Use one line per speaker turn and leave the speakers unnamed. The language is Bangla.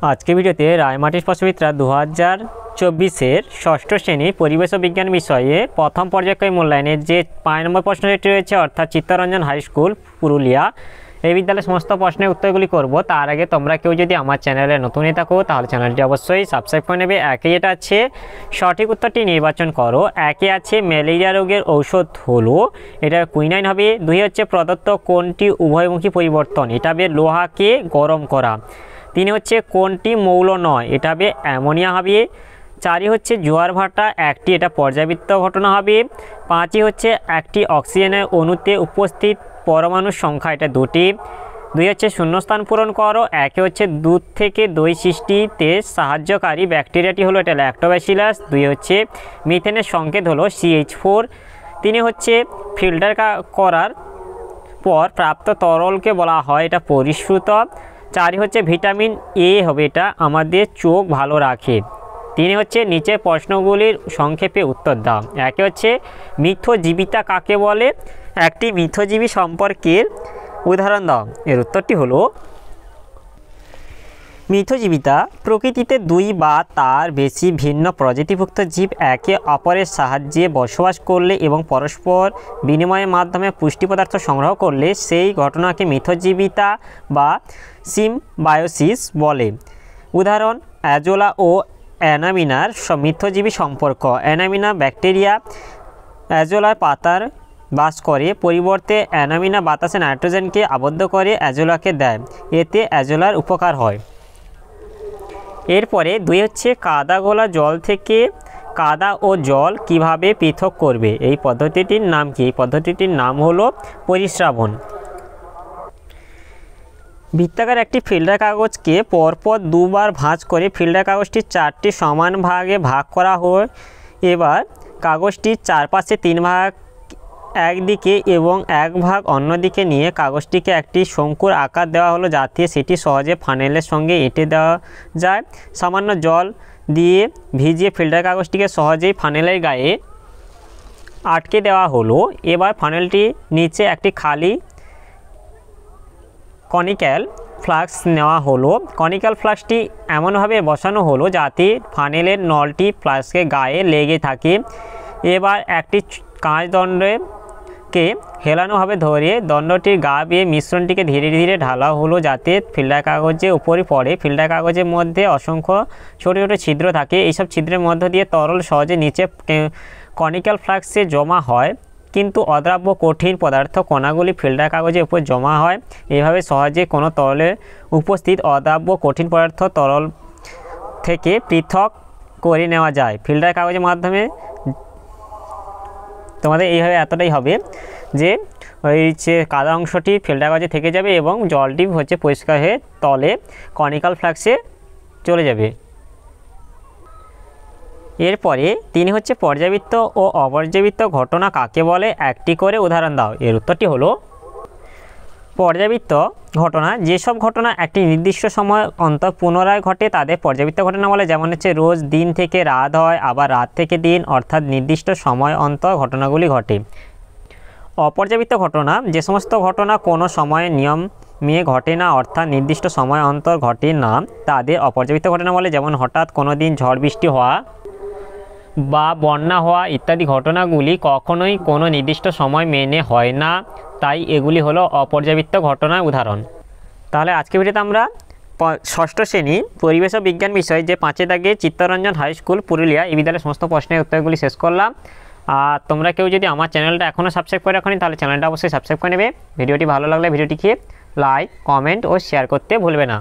আজকে ভিডিওতে রায়মাটির স্পর্শবিদ্যা 2024-এর ষষ্ঠ শ্রেণী পরিবেশ ও বিজ্ঞান বিষয়ে প্রথম পর্যায়ক্রমিক মূল্যায়নের যে 5 নম্বর প্রশ্নটি রয়েছে অর্থাৎ চিত্তরঞ্জন হাই স্কুল পুরুলিয়া এই বিদ্যালয়ের সমস্ত প্রশ্নের উত্তরগুলি করব। তার আগে তোমরা কেউ যদি আমার চ্যানেলে নতুন হয়ে থাকো তাহলে চ্যানেলটি অবশ্যই সাবস্ক্রাইব করে নেবে। একে যেটা আছে সঠিক উত্তরটি নির্বাচন করো। একে আছে ম্যালেরিয়া রোগের ঔষধ হলো, এটা কুইনাইন হবে। 2 হচ্ছে প্রদত্ত কোনটি উভয়মুখী পরিবর্তন, এটা হবে লোহাকে গরম করা। 3 হচ্ছে কোনটি মৌল নয়, এটা হবে অ্যামোনিয়া হবে। 4 হচ্ছে জোয়ার ভাটা একটি, এটা পর্যাবৃত্ত ঘটনা হবে। 5 হচ্ছে একটি অক্সিজেনের অণুতে উপস্থিত পরমাণুর সংখ্যা, এটা 2টি। 2 হচ্ছে শূন্যস্থান পূরণ করো। 1 হচ্ছে দুধ থেকে দই সৃষ্টিতে সাহায্যকারী ব্যাকটেরিয়াটি হলো এটা ল্যাক্টোব্যাসিলাস। 2 হচ্ছে মিথেনের সংকেত হলো CH4। 3 হচ্ছে ফিল্টার করার পর প্রাপ্ত তরলকে বলা হয় এটা পরিশ্রুত। 4 হচ্ছে ভিটামিন এ হবে, এটা আমাদের চোখ ভালো রাখে। 3 হচ্ছে নিচের প্রশ্নগুলির সংক্ষেপে উত্তর দাও। 1 হচ্ছে মিথজীবিতা কাকে বলে, একটি মিথজীবী সম্পর্কের উদাহরণ দাও। এর উত্তরটি হলো মিথজীবিতা প্রকৃতিতে 2 বা তার বেশি ভিন্ন প্রজাতিভুক্ত জীব একে অপরের সাহায্যে বসবাস করলে এবং পরস্পর বিনিময়ের মাধ্যমে পুষ্টি পদার্থ সংগ্রহ করলে সেই ঘটনাকে মিথজীবিতা বা সিম্বায়োসিস বলে। উদাহরণ অ্যাজোলা ও অ্যানামিনার মিথজীবী সম্পর্ক। অ্যানামিনা ব্যাকটেরিয়া অ্যাজোলার পাতার বাস করে, পরিবর্তে অ্যানামিনা বাতাসে নাইট্রোজেনকে আবদ্ধ করে অ্যাজোলাকে দেয়, এতে অ্যাজোলার উপকার হয়। এরপরে 2 হচ্ছে কাদা গোলা জল থেকে কাদা ও জল কিভাবে পৃথক করবে, এই পদ্ধতিটির নাম কি? এই পদ্ধতিটির নাম হলো পরিস্রাবণ। বৃত্তাকার একটি ফিল্টার কাগজকে পরপর 2 বার ভাঁজ করে ফিল্টার কাগজটি 4টি সমান ভাগে ভাগ করা হয়। এবার কাগজটির চারপাশে 3 ভাগ একদিকে এবং 1 ভাগ অন্যদিকে নিয়ে কাগজটিকে একটি শঙ্কুর আকার দেওয়া হলো যাতে সেটি সহজে ফানেলের সঙ্গে এঁটে দেওয়া যায়। সামান্য জল দিয়ে ভিজিয়ে ফিল্টার কাগজটিকে সহজেই ফানেলের গায়ে আটকে দেওয়া হলো। এবার ফানেলটি নিচে একটি খালি কনিক্যাল ফ্লাস্ক নেওয়া হলো। কনিক্যাল ফ্লাস্কটি এমনভাবে বসানো হলো যাতে ফানেলের নলটি ফ্লাস্কের গায়ে লেগে থাকে। এবার একটি কাঁচ দণ্ডকে হেলানোভাবে ধরে দণ্ডটির গা বেয়ে মিশ্রণটিকে ধীরে ধীরে ঢালা হলো যাতে ফিল্টার কাগজের উপরে পড়ে। ফিল্টার কাগজের মধ্যে অসংখ্য ছোট ছোট ছিদ্র থাকে, এইসব ছিদ্রের মধ্য দিয়ে তরল সহজে নিচে কনিক্যাল ফ্লাস্কে জমা হয়, কিন্তু অদ্রাব্য কঠিন পদার্থ কণাগুলি ফিল্টার কাগজের উপর জমা হয়। এভাবে সহজে কোনো তরলের উপস্থিত অদ্রাব্য কঠিন পদার্থ তরল থেকে পৃথক করে নেওয়া যায় ফিল্টার কাগজের মাধ্যমে। তোমাদের এইভাবে এতটাই হবে যে ওই যে কাদা অংশটি ফিল্টার কাগজে থেকে যাবে এবং জলটি হচ্ছে পরিষ্কার হয়ে তলে কনিক্যাল ফ্লাস্কে চলে যাবে। এরপরে 3 হচ্ছে পর্যাবৃত্ত ও অপর্যাবৃত্ত ঘটনা কাকে বলে, একটি করে উদাহরণ দাও। এর উত্তরটি হলো পর্যাবৃত্ত ঘটনা যেসব ঘটনা একটি নির্দিষ্ট সময় অন্তর পুনরায় ঘটে তাদের পর্যাবৃত্ত ঘটনা বলে। যেমন হচ্ছে রোজ দিন থেকে রাত হয়, আবার রাত থেকে দিন, অর্থাৎ নির্দিষ্ট সময় অন্তর ঘটনাগুলি ঘটে। অপর্যাবৃত্ত ঘটনা যে সমস্ত ঘটনা কোনো সময়ে নিয়মে ঘটে না, অর্থাৎ নির্দিষ্ট সময় অন্তর ঘটে না, তাদের অপর্যাবৃত্ত ঘটনা বলে। যেমন হঠাৎ কোনো দিন ঝড় বৃষ্টি হওয়া বা বন্যা হওয়া ইত্যাদি ঘটনাগুলি কখনোই কোনো নির্দিষ্ট সময় মেনে হয় না, তাই এগুলি হলো অপর্যাবৃত্ত ঘটনার উদাহরণ। তাহলে আজকে ভিডিওতে আমরা ষষ্ঠ শ্রেণী পরিবেশ ও বিজ্ঞান বিষয় যে 5 দাগে চিত্তরঞ্জন হাই স্কুল পুরুলিয়া এই বিদ্যালয়ের সমস্ত প্রশ্নের উত্তরগুলি শেষ করলাম। আর তোমরা কেউ যদি আমার চ্যানেলটা এখনও সাবস্ক্রাইব করে রাখোনি তাহলে চ্যানেলটা অবশ্যই সাবস্ক্রাইব করে নেবে। ভিডিওটি ভালো লাগলে ভিডিওটিকে লাইক, কমেন্ট ও শেয়ার করতে ভুলবে না।